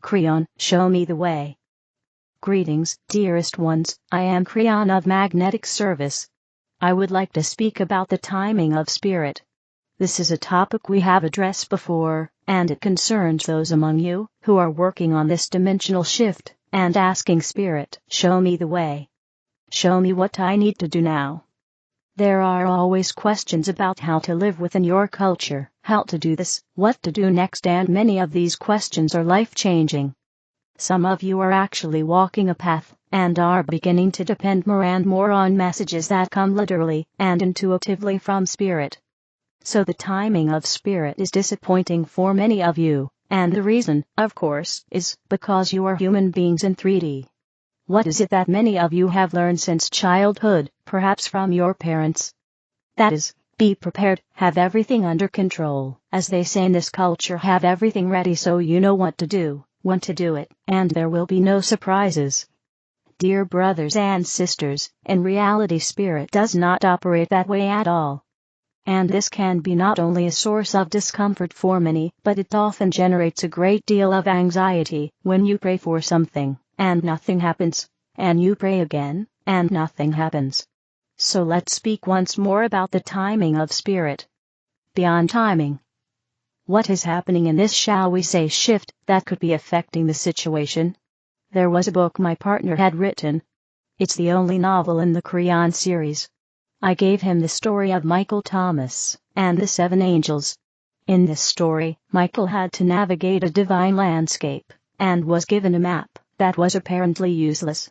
Kryon, show me the way. Greetings, dearest ones, I am Kryon of Magnetic Service. I would like to speak about the timing of spirit. This is a topic we have addressed before, and it concerns those among you who are working on this dimensional shift and asking spirit, show me the way. Show me what I need to do now. There are always questions about how to live within your culture, how to do this, what to do next, and many of these questions are life-changing. Some of you are actually walking a path, and are beginning to depend more and more on messages that come literally and intuitively from spirit. So the timing of spirit is disappointing for many of you, and the reason, of course, is because you are human beings in 3D. What is it that many of you have learned since childhood, perhaps from your parents? That is, be prepared, have everything under control, as they say in this culture, have everything ready so you know what to do, when to do it, and there will be no surprises. Dear brothers and sisters, in reality spirit does not operate that way at all. And this can be not only a source of discomfort for many, but it often generates a great deal of anxiety when you pray for something, and nothing happens, and you pray again, and nothing happens. So let's speak once more about the timing of spirit. Beyond timing. What is happening in this, shall we say, shift, that could be affecting the situation? There was a book my partner had written. It's the only novel in the Kryon series. I gave him the story of Michael Thomas and the 7 angels. In this story, Michael had to navigate a divine landscape, and was given a map that was apparently useless.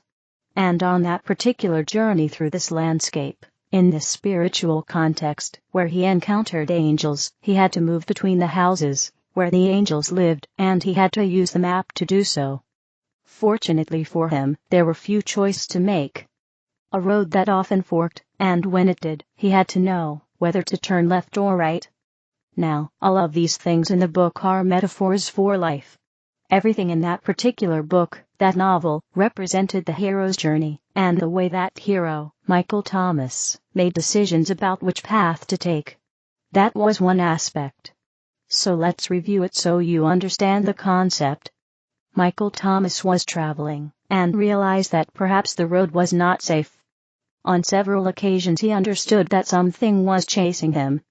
And on that particular journey through this landscape, in this spiritual context, where he encountered angels, he had to move between the houses where the angels lived, and he had to use the map to do so. Fortunately for him, there were few choices to make. A road that often forked, and when it did, he had to know whether to turn left or right. Now, all of these things in the book are metaphors for life. Everything in that particular book, that novel, represented the hero's journey, and the way that hero, Michael Thomas, made decisions about which path to take. That was one aspect. So let's review it so you understand the concept. Michael Thomas was traveling, and realized that perhaps the road was not safe. On several occasions he understood that something was chasing him.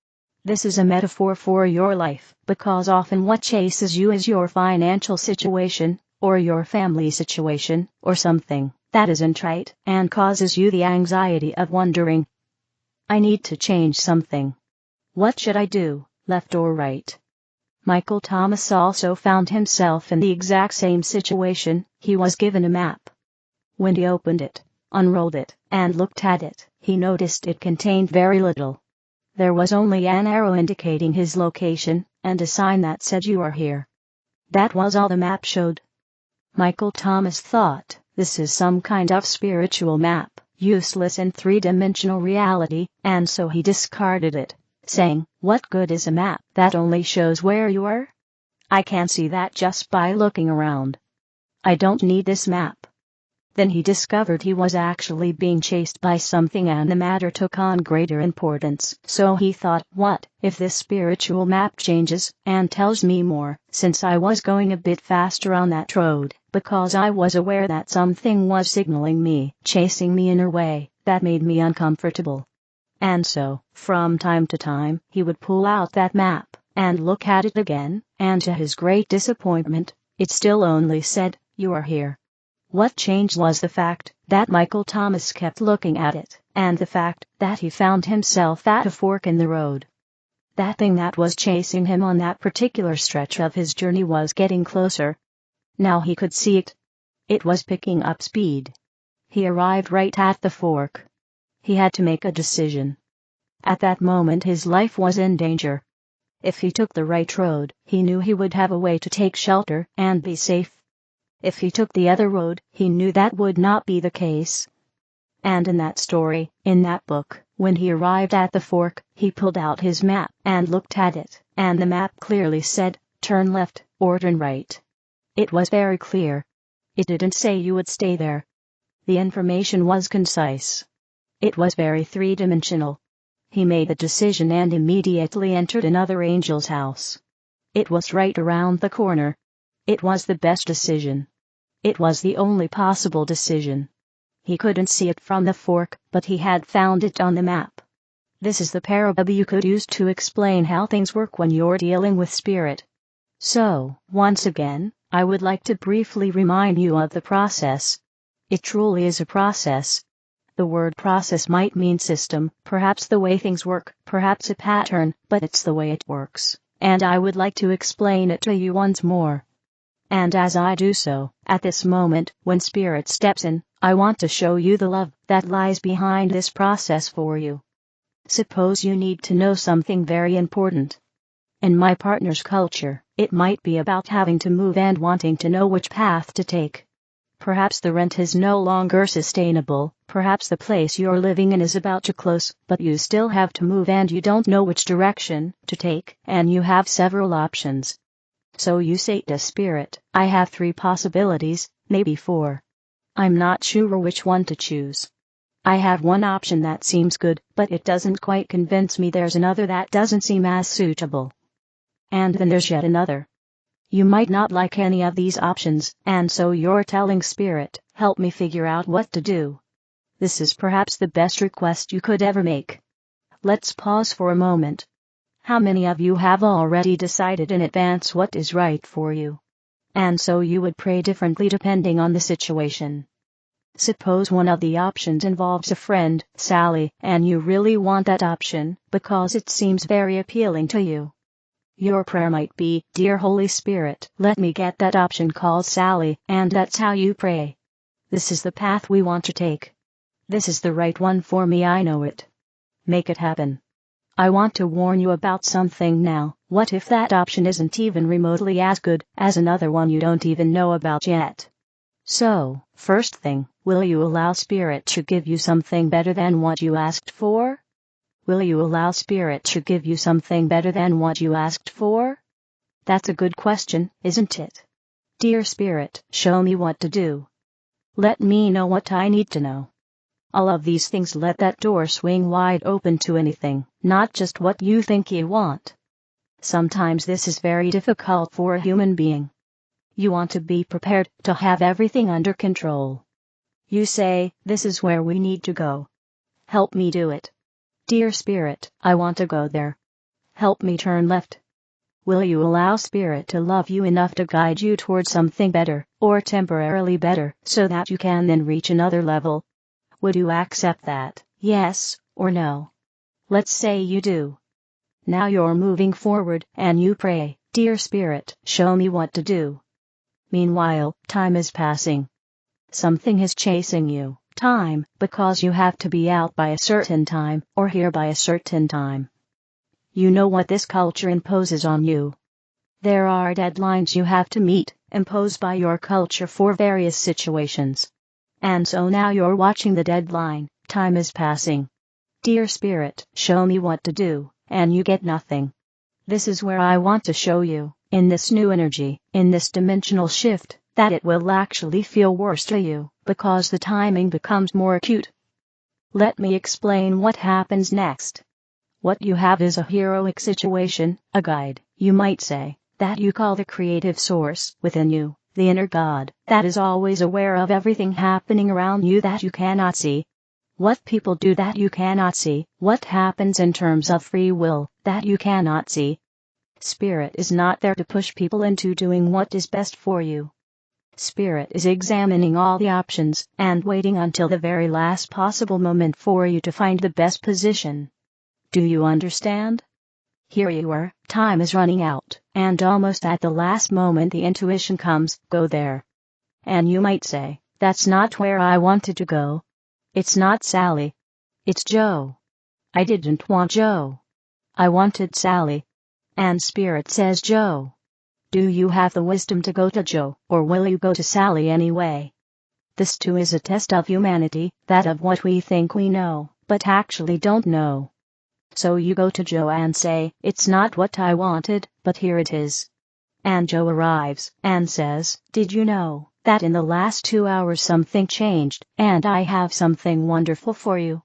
This is a metaphor for your life, because often what chases you is your financial situation, or your family situation, or something that isn't right, and causes you the anxiety of wondering, I need to change something. What should I do, left or right? Michael Thomas also found himself in the exact same situation. He was given a map. When he opened it, unrolled it, and looked at it, he noticed it contained very little. There was only an arrow indicating his location, and a sign that said you are here. That was all the map showed. Michael Thomas thought, this is some kind of spiritual map, useless in 3-dimensional reality, and so he discarded it, saying, what good is a map that only shows where you are? I can see that just by looking around. I don't need this map. Then he discovered he was actually being chased by something, and the matter took on greater importance. So he thought, what if this spiritual map changes and tells me more, since I was going a bit faster on that road, because I was aware that something was signaling me, chasing me in a way that made me uncomfortable. And so, from time to time, he would pull out that map and look at it again, and to his great disappointment, it still only said, you are here. What changed was the fact that Michael Thomas kept looking at it, and the fact that he found himself at a fork in the road. That thing that was chasing him on that particular stretch of his journey was getting closer. Now he could see it. It was picking up speed. He arrived right at the fork. He had to make a decision. At that moment his life was in danger. If he took the right road, he knew he would have a way to take shelter and be safe. If he took the other road, he knew that would not be the case. And in that story, in that book, when he arrived at the fork, he pulled out his map and looked at it, and the map clearly said, turn left, or turn right. It was very clear. It didn't say you would stay there. The information was concise. It was very 3-dimensional. He made the decision and immediately entered another angel's house. It was right around the corner. It was the best decision. It was the only possible decision. He couldn't see it from the fork, but he had found it on the map. This is the parable you could use to explain how things work when you're dealing with spirit. So, once again, I would like to briefly remind you of the process. It truly is a process. The word process might mean system, perhaps the way things work, perhaps a pattern, but it's the way it works, and I would like to explain it to you once more. And as I do so, at this moment, when Spirit steps in, I want to show you the love that lies behind this process for you. Suppose you need to know something very important. In my partner's culture, it might be about having to move and wanting to know which path to take. Perhaps the rent is no longer sustainable, perhaps the place you're living in is about to close, but you still have to move and you don't know which direction to take, and you have several options. So you say to Spirit, I have 3 possibilities, maybe 4. I'm not sure which one to choose. I have one option that seems good, but it doesn't quite convince me. There's another that doesn't seem as suitable. And then there's yet another. You might not like any of these options, and so you're telling Spirit, help me figure out what to do. This is perhaps the best request you could ever make. Let's pause for a moment. How many of you have already decided in advance what is right for you? And so you would pray differently depending on the situation. Suppose one of the options involves a friend, Sally, and you really want that option because it seems very appealing to you. Your prayer might be, Dear Holy Spirit, let me get that option called Sally, and that's how you pray. This is the path we want to take. This is the right one for me, I know it. Make it happen. I want to warn you about something now. What if that option isn't even remotely as good as another one you don't even know about yet? So, first thing, will you allow Spirit to give you something better than what you asked for? Will you allow Spirit to give you something better than what you asked for? That's a good question, isn't it? Dear Spirit, show me what to do. Let me know what I need to know. All of these things let that door swing wide open to anything, not just what you think you want. Sometimes this is very difficult for a human being. You want to be prepared to have everything under control. You say, this is where we need to go. Help me do it. Dear Spirit, I want to go there. Help me turn left. Will you allow Spirit to love you enough to guide you towards something better, or temporarily better, so that you can then reach another level? Would you accept that, yes or no? Let's say you do. Now you're moving forward, and you pray, Dear Spirit, show me what to do. Meanwhile, time is passing. Something is chasing you, time, because you have to be out by a certain time, or here by a certain time. You know what this culture imposes on you. There are deadlines you have to meet, imposed by your culture for various situations. And so now you're watching the deadline, time is passing. Dear Spirit, show me what to do, and you get nothing. This is where I want to show you, in this new energy, in this dimensional shift, that it will actually feel worse to you, because the timing becomes more acute. Let me explain what happens next. What you have is a heroic situation, a guide, you might say, that you call the creative source within you, the inner God, that is always aware of everything happening around you that you cannot see. What people do that you cannot see, what happens in terms of free will, that you cannot see. Spirit is not there to push people into doing what is best for you. Spirit is examining all the options, and waiting until the very last possible moment for you to find the best position. Do you understand? Here you are, time is running out, and almost at the last moment the intuition comes, go there. And you might say, that's not where I wanted to go. It's not Sally. It's Joe. I didn't want Joe. I wanted Sally. And Spirit says Joe. Do you have the wisdom to go to Joe, or will you go to Sally anyway? This too is a test of humanity, that of what we think we know, but actually don't know. So you go to Joe and say, it's not what I wanted, but here it is. And Joe arrives, and says, did you know that in the last 2 hours something changed, and I have something wonderful for you?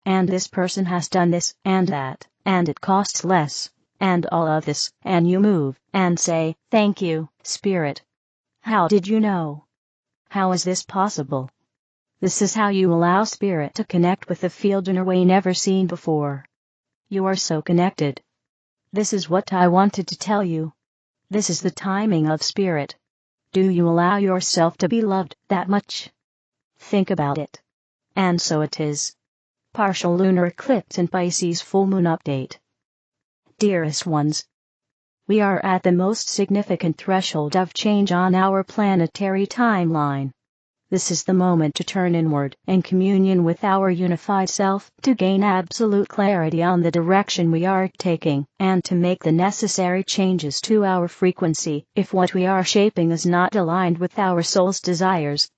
And this person has done this, and that, and it costs less, and all of this, and you move, and say, thank you, Spirit, How did you know? How is this possible? This is how you allow spirit to connect with the field in a way never seen before. You are so connected. This is what I wanted to tell you. This is the timing of spirit. Do you allow yourself to be loved that much? Think about it. And so it is. Partial lunar eclipse in Pisces full moon update. Dearest ones, we are at the most significant threshold of change on our planetary timeline. This is the moment to turn inward in communion with our unified self, to gain absolute clarity on the direction we are taking, and to make the necessary changes to our frequency if what we are shaping is not aligned with our soul's desires.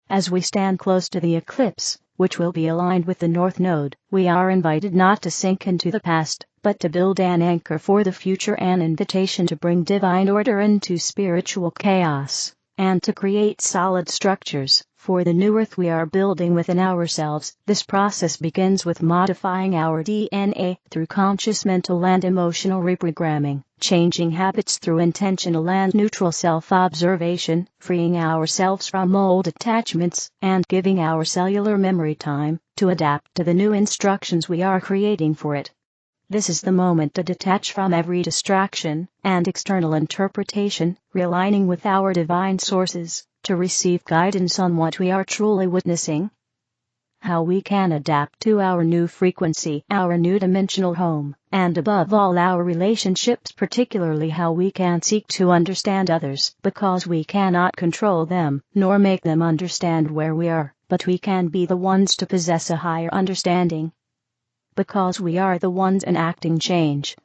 As we stand close to the eclipse, which will be aligned with the North Node, we are invited not to sink into the past, but to build an anchor for the future, an invitation to bring divine order into spiritual chaos, and to create solid structures for the new earth we are building within ourselves. This process begins with modifying our DNA through conscious mental and emotional reprogramming, changing habits through intentional and neutral self-observation, freeing ourselves from old attachments, and giving our cellular memory time to adapt to the new instructions we are creating for it. This is the moment to detach from every distraction and external interpretation, realigning with our divine sources, to receive guidance on what we are truly witnessing. How we can adapt to our new frequency, our new dimensional home, and above all our relationships, particularly how we can seek to understand others, because we cannot control them, nor make them understand where we are, but we can be the ones to possess a higher understanding, because we are the ones enacting change.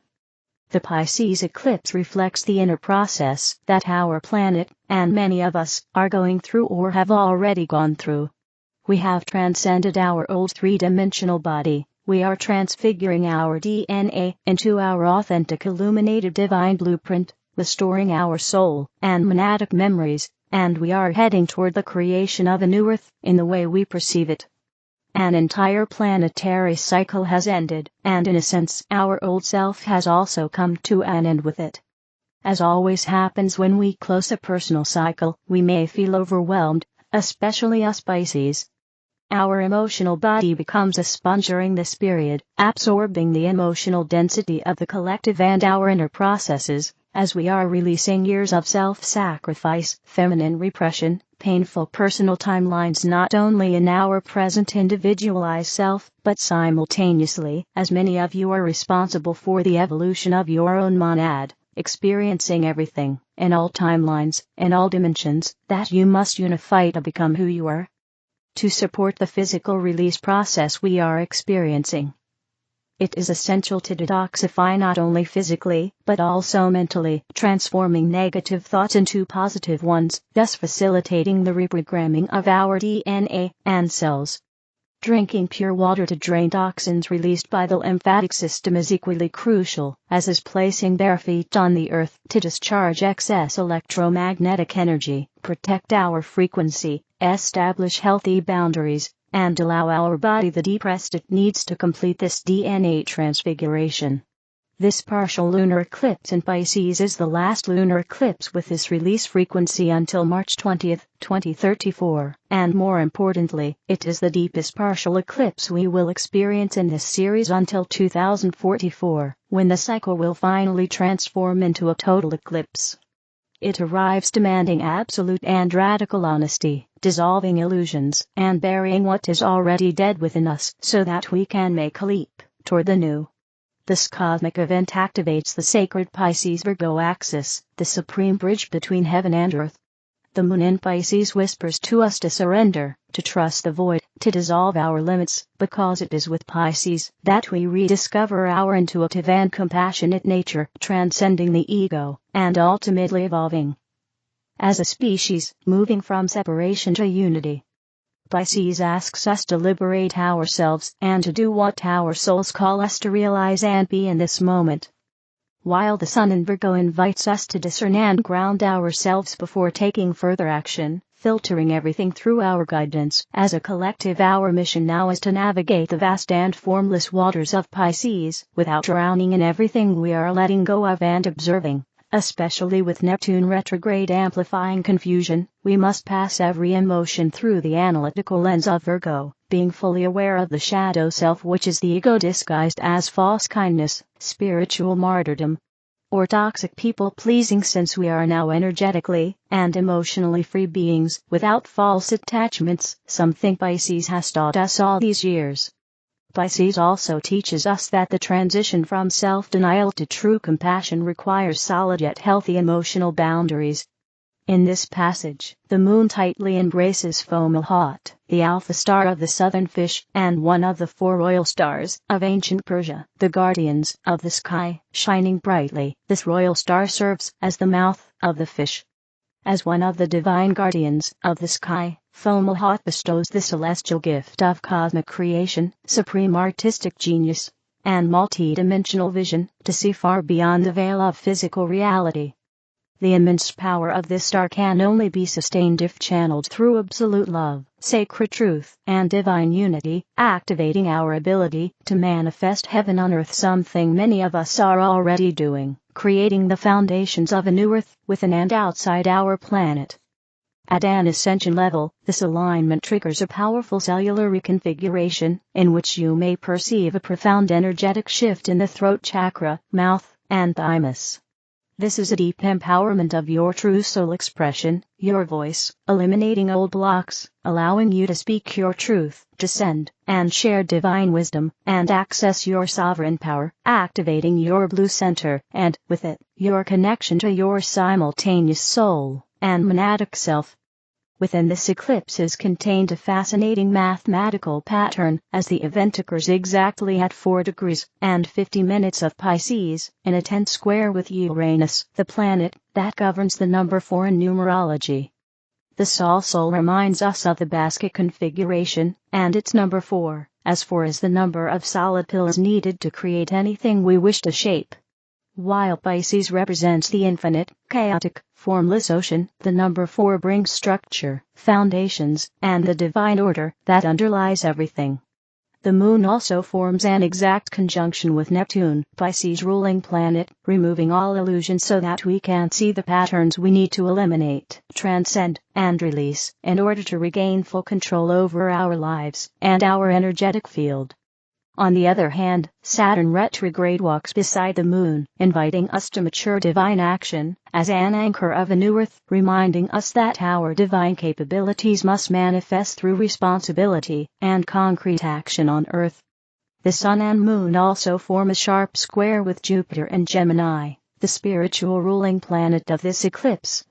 The Pisces eclipse reflects the inner process that our planet, and many of us, are going through or have already gone through. We have transcended our old three-dimensional body. We are transfiguring our DNA into our authentic illuminated divine blueprint, restoring our soul and monadic memories, and we are heading toward the creation of a new earth in the way we perceive it. An entire planetary cycle has ended, and in a sense our old self has also come to an end with it. As always happens when we close a personal cycle, we may feel overwhelmed, especially us Pisces. Our emotional body becomes a sponge during this period, absorbing the emotional density of the collective and our inner processes, as we are releasing years of self-sacrifice, feminine repression, painful personal timelines not only in our present individualized self, but simultaneously, as many of you are responsible for the evolution of your own monad, experiencing everything, in all timelines, in all dimensions, that you must unify to become who you are. To support the physical release process we are experiencing, it is essential to detoxify not only physically, but also mentally, transforming negative thoughts into positive ones, thus facilitating the reprogramming of our DNA and cells. Drinking pure water to drain toxins released by the lymphatic system is equally crucial, as is placing bare feet on the earth to discharge excess electromagnetic energy, protect our frequency, establish healthy boundaries, and allow our body the deep rest it needs to complete this DNA transfiguration. This partial lunar eclipse in Pisces is the last lunar eclipse with this release frequency until March 20, 2034, and more importantly, it is the deepest partial eclipse we will experience in this series until 2044, when the cycle will finally transform into a total eclipse. It arrives demanding absolute and radical honesty, dissolving illusions, and burying what is already dead within us so that we can make a leap toward the new. This cosmic event activates the sacred Pisces-Virgo axis, the supreme bridge between heaven and earth. The moon in Pisces whispers to us to surrender, to trust the void, to dissolve our limits, because it is with Pisces that we rediscover our intuitive and compassionate nature, transcending the ego, and ultimately evolving as a species, moving from separation to unity. Pisces asks us to liberate ourselves and to do what our souls call us to realize and be in this moment. While the Sun in Virgo invites us to discern and ground ourselves before taking further action, filtering everything through our guidance. As a collective, our mission now is to navigate the vast and formless waters of Pisces, without drowning in everything we are letting go of and observing, Especially with Neptune retrograde amplifying confusion, we must pass every emotion through the analytical lens of Virgo, being fully aware of the shadow self, which is the ego disguised as false kindness, spiritual martyrdom, or toxic people-pleasing, since we are now energetically and emotionally free beings without false attachments, something Pisces has taught us all these years. Pisces also teaches us that the transition from self-denial to true compassion requires solid yet healthy emotional boundaries. In this passage, the moon tightly embraces Fomalhaut, the alpha star of the southern fish and one of the four royal stars of ancient Persia, the guardians of the sky, shining brightly. This royal star serves as the mouth of the fish. As one of the divine guardians of the sky, Fomalhaut bestows the celestial gift of cosmic creation, supreme artistic genius, and multi-dimensional vision to see far beyond the veil of physical reality. The immense power of this star can only be sustained if channeled through absolute love, sacred truth, and divine unity, activating our ability to manifest heaven on earth, something many of us are already doing, creating the foundations of a new earth within and outside our planet. At an ascension level, this alignment triggers a powerful cellular reconfiguration, in which you may perceive a profound energetic shift in the throat chakra, mouth, and thymus. This is a deep empowerment of your true soul expression, your voice, eliminating old blocks, allowing you to speak your truth, descend, and share divine wisdom, and access your sovereign power, activating your blue center, and, with it, your connection to your simultaneous soul and monadic self. Within this eclipse is contained a fascinating mathematical pattern, as the event occurs exactly at 4 degrees and 50 minutes of Pisces, in a 10 square with Uranus, the planet that governs the number 4 in numerology. This also reminds us of the basket configuration, and its number 4, as 4 is the number of solid pillars needed to create anything we wish to shape. While Pisces represents the infinite, chaotic, formless ocean, the number 4 brings structure, foundations, and the divine order that underlies everything. The moon also forms an exact conjunction with Neptune, Pisces' ruling planet, removing all illusions so that we can see the patterns we need to eliminate, transcend, and release, in order to regain full control over our lives and our energetic field. On the other hand, Saturn retrograde walks beside the moon, inviting us to mature divine action, as an anchor of a new earth, reminding us that our divine capabilities must manifest through responsibility and concrete action on earth. The sun and moon also form a sharp square with Jupiter and Gemini, the spiritual ruling planet of this eclipse.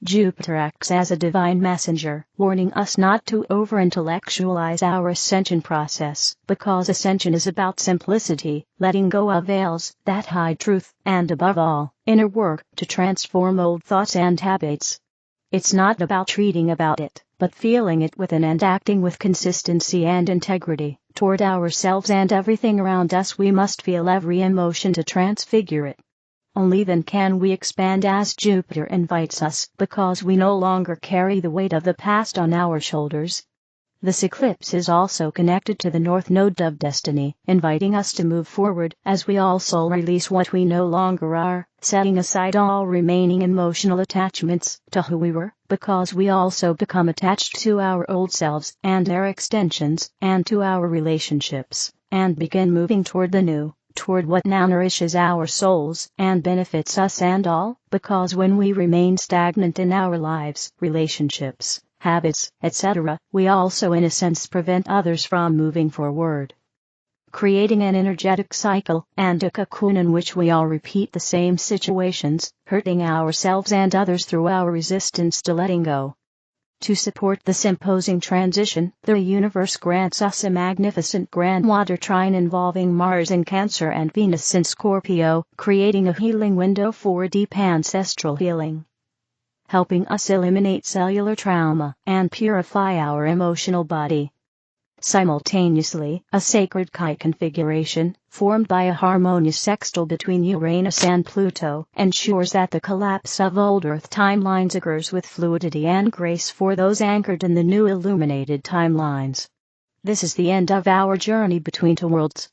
Jupiter acts as a divine messenger, warning us not to over-intellectualize our ascension process, because ascension is about simplicity, letting go of veils that hide truth, and above all, inner work to transform old thoughts and habits. It's not about treating about it, but feeling it within and acting with consistency and integrity. Toward ourselves and everything around us, we must feel every emotion to transfigure it. Only then can we expand as Jupiter invites us, because we no longer carry the weight of the past on our shoulders. This eclipse is also connected to the North Node of Destiny, inviting us to move forward as we also release what we no longer are, setting aside all remaining emotional attachments to who we were, because we also become attached to our old selves and their extensions, and to our relationships, and begin moving toward the new. Toward what now nourishes our souls and benefits us and all, because when we remain stagnant in our lives, relationships, habits, etc., we also in a sense prevent others from moving forward, creating an energetic cycle and a cocoon in which we all repeat the same situations, hurting ourselves and others through our resistance to letting go. To support this imposing transition, the universe grants us a magnificent grand water trine involving Mars in Cancer and Venus in Scorpio, creating a healing window for deep ancestral healing, helping us eliminate cellular trauma and purify our emotional body. Simultaneously, a sacred Chi configuration, formed by a harmonious sextile between Uranus and Pluto, ensures that the collapse of old Earth timelines occurs with fluidity and grace for those anchored in the new illuminated timelines. This is the end of our journey between two worlds.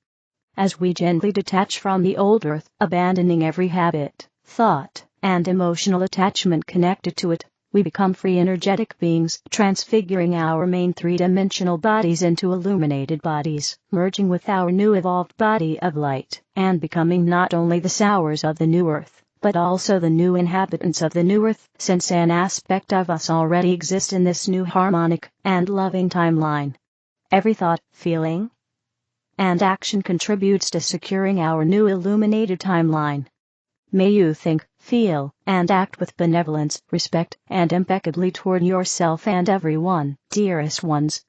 As we gently detach from the old Earth, abandoning every habit, thought, and emotional attachment connected to it, we become free energetic beings, transfiguring our main three-dimensional bodies into illuminated bodies, merging with our new evolved body of light, and becoming not only the sowers of the new earth, but also the new inhabitants of the new earth, since an aspect of us already exists in this new harmonic and loving timeline. Every thought, feeling, and action contributes to securing our new illuminated timeline. May you think, feel, and act with benevolence, respect, and impeccably toward yourself and everyone, dearest ones.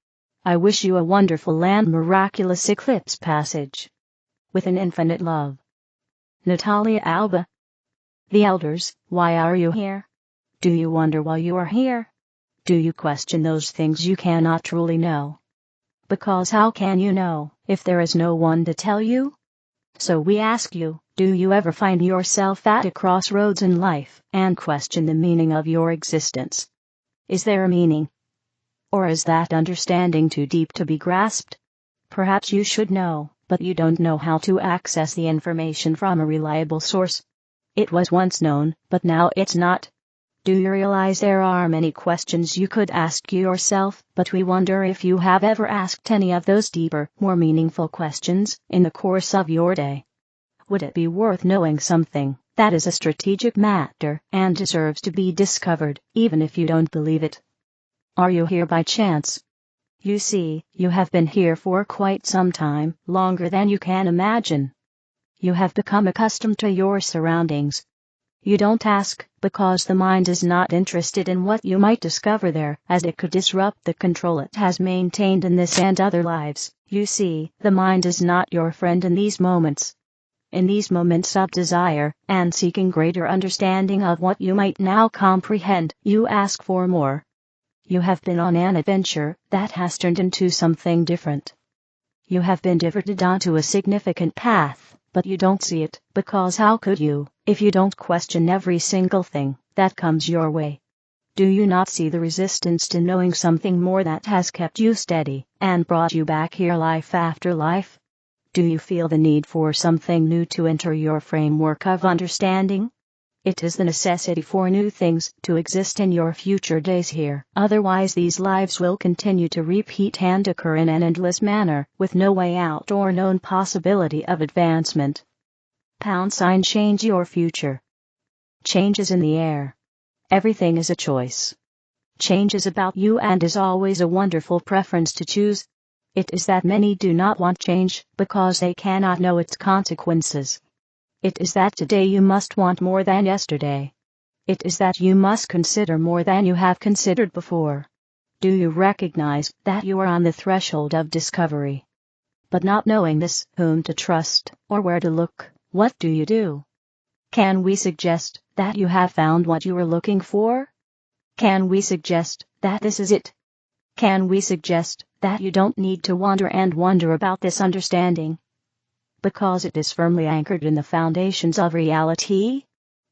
I wish you a wonderful and miraculous eclipse passage. With an infinite love. Natalia, Alba. The elders, why are you here? Do you wonder why you are here? Do you question those things you cannot truly know? Because how can you know, if there is no one to tell you? So we ask you, do you ever find yourself at a crossroads in life, and question the meaning of your existence? Is there a meaning? Or is that understanding too deep to be grasped? Perhaps you should know, but you don't know how to access the information from a reliable source. It was once known, but now it's not. Do you realize there are many questions you could ask yourself, but we wonder if you have ever asked any of those deeper, more meaningful questions in the course of your day? Would it be worth knowing something that is a strategic matter and deserves to be discovered, even if you don't believe it? Are you here by chance? You see, you have been here for quite some time, longer than you can imagine. You have become accustomed to your surroundings. You don't ask, because the mind is not interested in what you might discover there, as it could disrupt the control it has maintained in this and other lives. You see, the mind is not your friend in these moments. In these moments of desire, and seeking greater understanding of what you might now comprehend, you ask for more. You have been on an adventure that has turned into something different. You have been diverted onto a significant path, but you don't see it, because how could you, if you don't question every single thing that comes your way? Do you not see the resistance to knowing something more that has kept you steady, and brought you back here life after life? Do you feel the need for something new to enter your framework of understanding? It is the necessity for new things to exist in your future days here, otherwise these lives will continue to repeat and occur in an endless manner, with no way out or known possibility of advancement. # change your future. Change is in the air. Everything is a choice. Change is about you and is always a wonderful preference to choose. It is that many do not want change, because they cannot know its consequences. It is that today you must want more than yesterday. It is that you must consider more than you have considered before. Do you recognize that you are on the threshold of discovery? But not knowing this, whom to trust, or where to look, what do you do? Can we suggest that you have found what you were looking for? Can we suggest that this is it? Can we suggest that you don't need to wonder about this understanding? Because it is firmly anchored in the foundations of reality?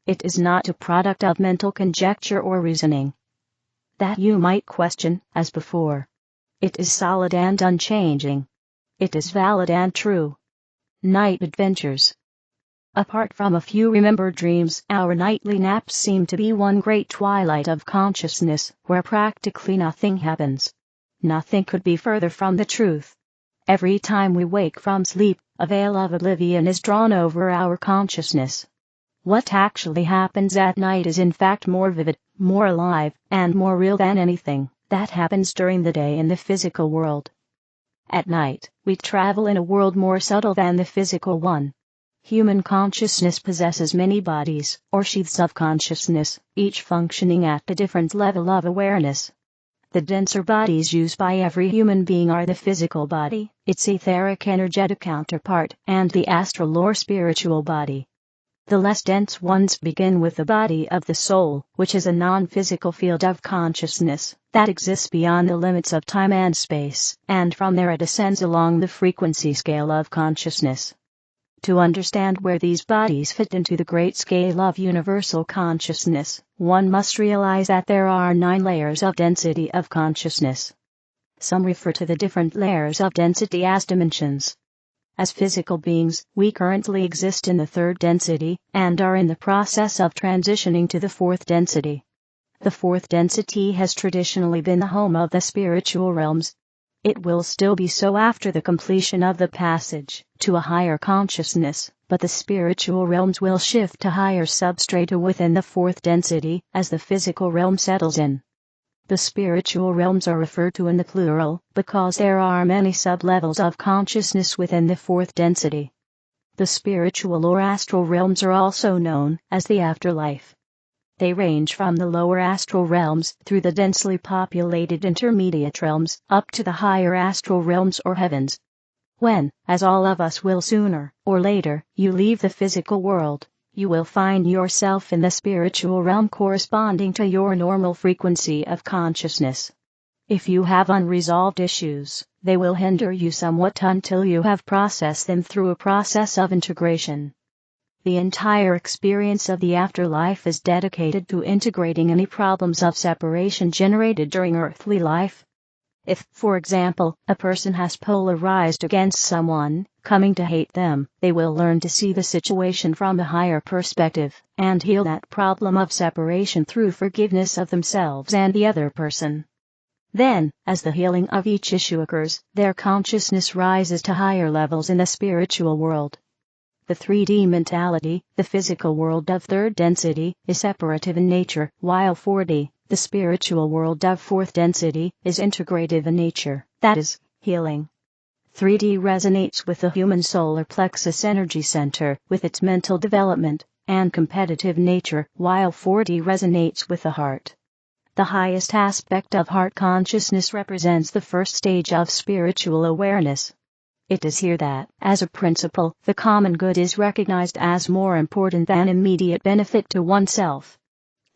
It is not a product of mental conjecture or reasoning that you might question, as before. It is solid and unchanging. It is valid and true. Night adventures. Apart from a few remembered dreams, our nightly naps seem to be one great twilight of consciousness, where practically nothing happens. Nothing could be further from the truth. Every time we wake from sleep, a veil of oblivion is drawn over our consciousness. What actually happens at night is in fact more vivid, more alive, and more real than anything that happens during the day in the physical world. At night, we travel in a world more subtle than the physical one. Human consciousness possesses many bodies, or sheaths of consciousness, each functioning at a different level of awareness. The denser bodies used by every human being are the physical body, its etheric energetic counterpart, and the astral or spiritual body. The less dense ones begin with the body of the soul, which is a non-physical field of consciousness that exists beyond the limits of time and space, and from there it ascends along the frequency scale of consciousness. To understand where these bodies fit into the great scale of universal consciousness, one must realize that there are 9 layers of density of consciousness. Some refer to the different layers of density as dimensions. As physical beings, we currently exist in the third density, and are in the process of transitioning to the fourth density. The fourth density has traditionally been the home of the spiritual realms. It will still be so after the completion of the passage to a higher consciousness, but the spiritual realms will shift to higher substrata within the fourth density as the physical realm settles in. The spiritual realms are referred to in the plural because there are many sub-levels of consciousness within the fourth density. The spiritual or astral realms are also known as the afterlife. They range from the lower astral realms through the densely populated intermediate realms up to the higher astral realms or heavens. When, as all of us will sooner or later, you leave the physical world, you will find yourself in the spiritual realm corresponding to your normal frequency of consciousness. If you have unresolved issues, they will hinder you somewhat until you have processed them through a process of integration. The entire experience of the afterlife is dedicated to integrating any problems of separation generated during earthly life. If, for example, a person has polarized against someone, coming to hate them, they will learn to see the situation from a higher perspective, and heal that problem of separation through forgiveness of themselves and the other person. Then, as the healing of each issue occurs, their consciousness rises to higher levels in the spiritual world. The 3D mentality, the physical world of third density, is separative in nature, while 4D, the spiritual world of fourth density, is integrative in nature, that is, healing. 3D resonates with the human solar plexus energy center, with its mental development and competitive nature, while 4D resonates with the heart. The highest aspect of heart consciousness represents the first stage of spiritual awareness. It is here that, as a principle, the common good is recognized as more important than immediate benefit to oneself.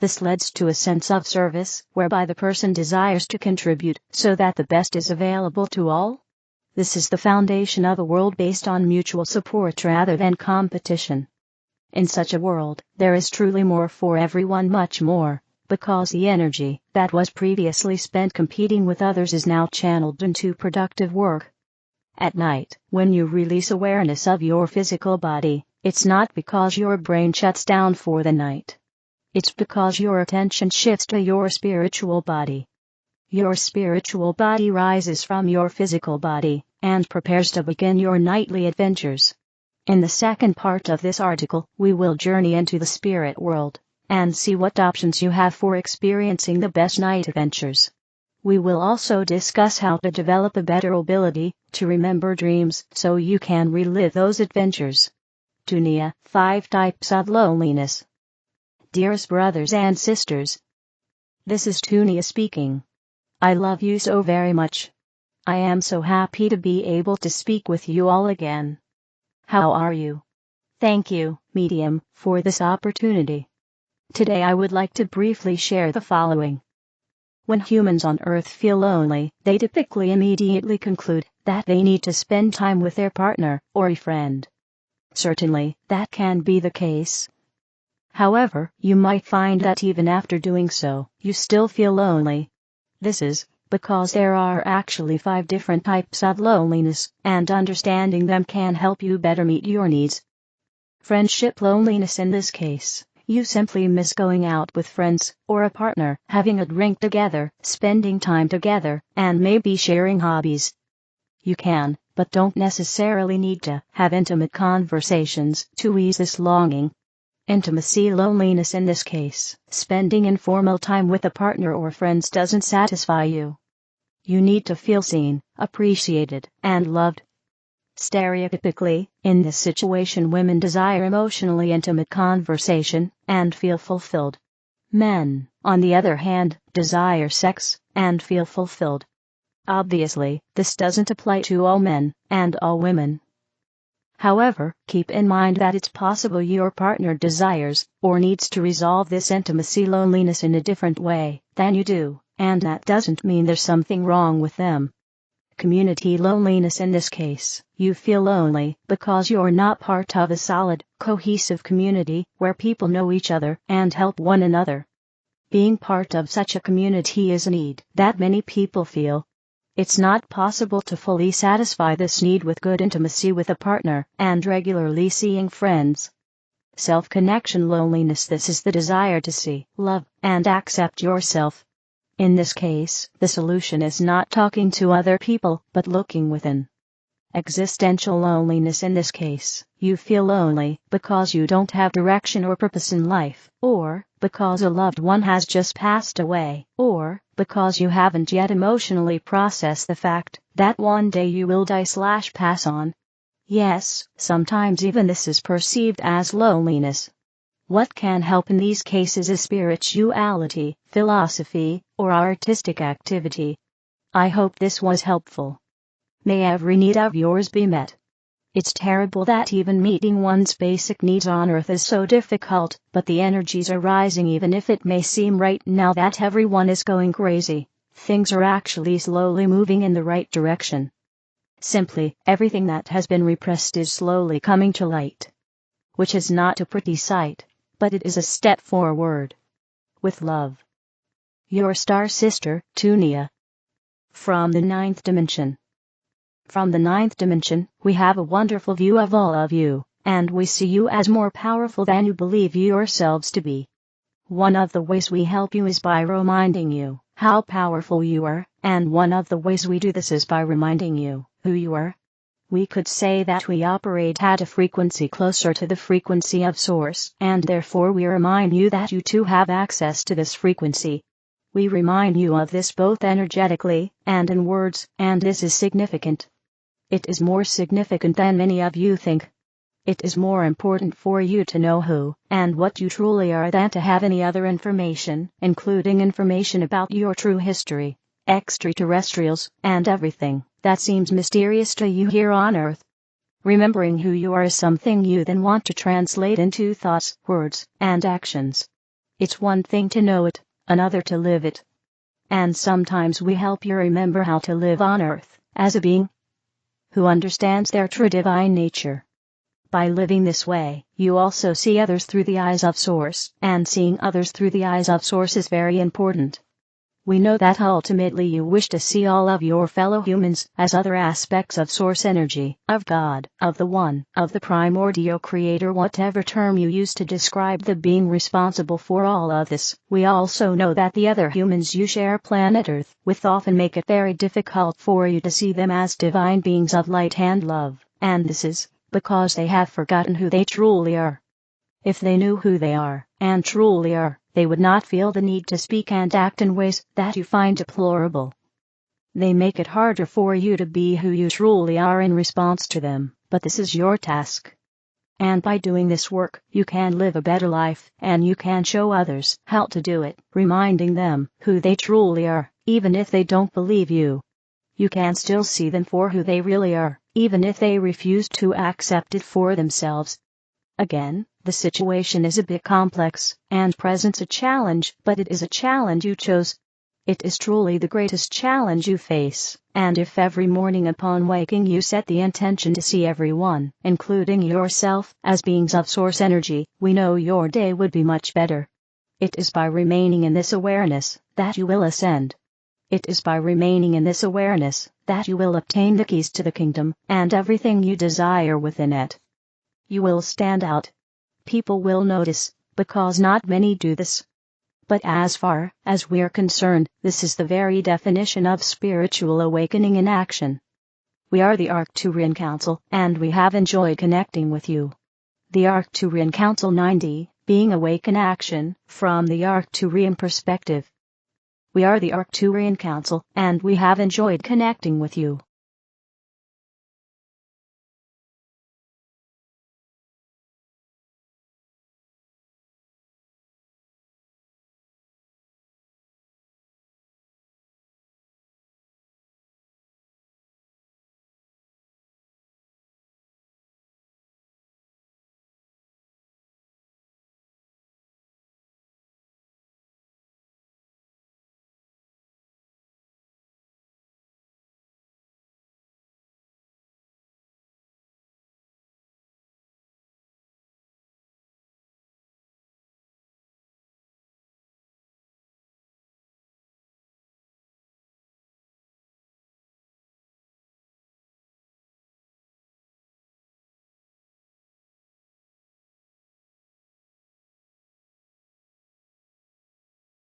This leads to a sense of service, whereby the person desires to contribute so that the best is available to all. This is the foundation of a world based on mutual support rather than competition. In such a world, there is truly more for everyone, much more, because the energy that was previously spent competing with others is now channeled into productive work. At night, when you release awareness of your physical body, it's not because your brain shuts down for the night. It's because your attention shifts to your spiritual body. Your spiritual body rises from your physical body and prepares to begin your nightly adventures. In the second part of this article, we will journey into the spirit world and see what options you have for experiencing the best night adventures. We will also discuss how to develop a better ability to remember dreams so you can relive those adventures. Tunia, 5 Types of Loneliness. Dearest brothers and sisters, this is Tunia speaking. I love you so very much. I am so happy to be able to speak with you all again. How are you? Thank you, Medium, for this opportunity. Today I would like to briefly share the following. When humans on Earth feel lonely, they typically immediately conclude that they need to spend time with their partner or a friend. Certainly, that can be the case. However, you might find that even after doing so, you still feel lonely. This is because there are actually 5 different types of loneliness, and understanding them can help you better meet your needs. Friendship loneliness. In this case, you simply miss going out with friends or a partner, having a drink together, spending time together, and maybe sharing hobbies. You can, but don't necessarily need to, have intimate conversations to ease this longing. Intimacy loneliness. In this case, spending informal time with a partner or friends doesn't satisfy you. You need to feel seen, appreciated, and loved. Stereotypically, in this situation, women desire emotionally intimate conversation and feel fulfilled. Men, on the other hand, desire sex and feel fulfilled. Obviously, this doesn't apply to all men and all women. However, keep in mind that it's possible your partner desires or needs to resolve this intimacy loneliness in a different way than you do, and that doesn't mean there's something wrong with them. Community loneliness. In this case, you feel lonely because you're not part of a solid, cohesive community where people know each other and help one another. Being part of such a community is a need that many people feel. It's not possible to fully satisfy this need with good intimacy with a partner and regularly seeing friends. Self-connection loneliness. This is the desire to see, love, and accept yourself. In this case, the solution is not talking to other people, but looking within. Existential loneliness. In this case, you feel lonely because you don't have direction or purpose in life, or because a loved one has just passed away, or because you haven't yet emotionally processed the fact that one day you will die/pass on. Yes, sometimes even this is perceived as loneliness. What can help in these cases is spirituality, philosophy, or artistic activity. I hope this was helpful. May every need of yours be met. It's terrible that even meeting one's basic needs on Earth is so difficult, but the energies are rising. Even if it may seem right now that everyone is going crazy, things are actually slowly moving in the right direction. Simply, everything that has been repressed is slowly coming to light. Which is not a pretty sight, but it is a step forward. With love. Your star sister, Tunia. From the 9th dimension. From the 9th dimension, we have a wonderful view of all of you, and we see you as more powerful than you believe yourselves to be. One of the ways we help you is by reminding you how powerful you are, and one of the ways we do this is by reminding you who you are. We could say that we operate at a frequency closer to the frequency of Source, and therefore we remind you that you too have access to this frequency. We remind you of this both energetically and in words, and this is significant. It is more significant than many of you think. It is more important for you to know who and what you truly are than to have any other information, including information about your true history, extraterrestrials, and everything that seems mysterious to you here on Earth. Remembering who you are is something you then want to translate into thoughts, words, and actions. It's one thing to know it, another to live it. And sometimes we help you remember how to live on Earth as a being who understands their true divine nature. By living this way, you also see others through the eyes of Source, and seeing others through the eyes of Source is very important. We know that ultimately you wish to see all of your fellow humans as other aspects of Source energy, of God, of the One, of the primordial Creator, whatever term you use to describe the being responsible for all of this. We also know that the other humans you share planet Earth with often make it very difficult for you to see them as divine beings of light and love, and this is because they have forgotten who they truly are. If they knew who they are, and truly are, they would not feel the need to speak and act in ways that you find deplorable. They make it harder for you to be who you truly are in response to them, but this is your task. And by doing this work, you can live a better life, and you can show others how to do it, reminding them who they truly are, even if they don't believe you. You can still see them for who they really are, even if they refuse to accept it for themselves. Again, the situation is a bit complex, and presents a challenge, but it is a challenge you chose. It is truly the greatest challenge you face, and if every morning upon waking you set the intention to see everyone, including yourself, as beings of Source energy, we know your day would be much better. It is by remaining in this awareness that you will ascend. It is by remaining in this awareness that you will obtain the keys to the kingdom, and everything you desire within it. You will stand out. People will notice, because not many do this. But as far as we're concerned, this is the very definition of spiritual awakening in action. We are the Arcturian Council, and we have enjoyed connecting with you. The Arcturian Council 90, being awake in action, from the Arcturian perspective. We are the Arcturian Council, and we have enjoyed connecting with you.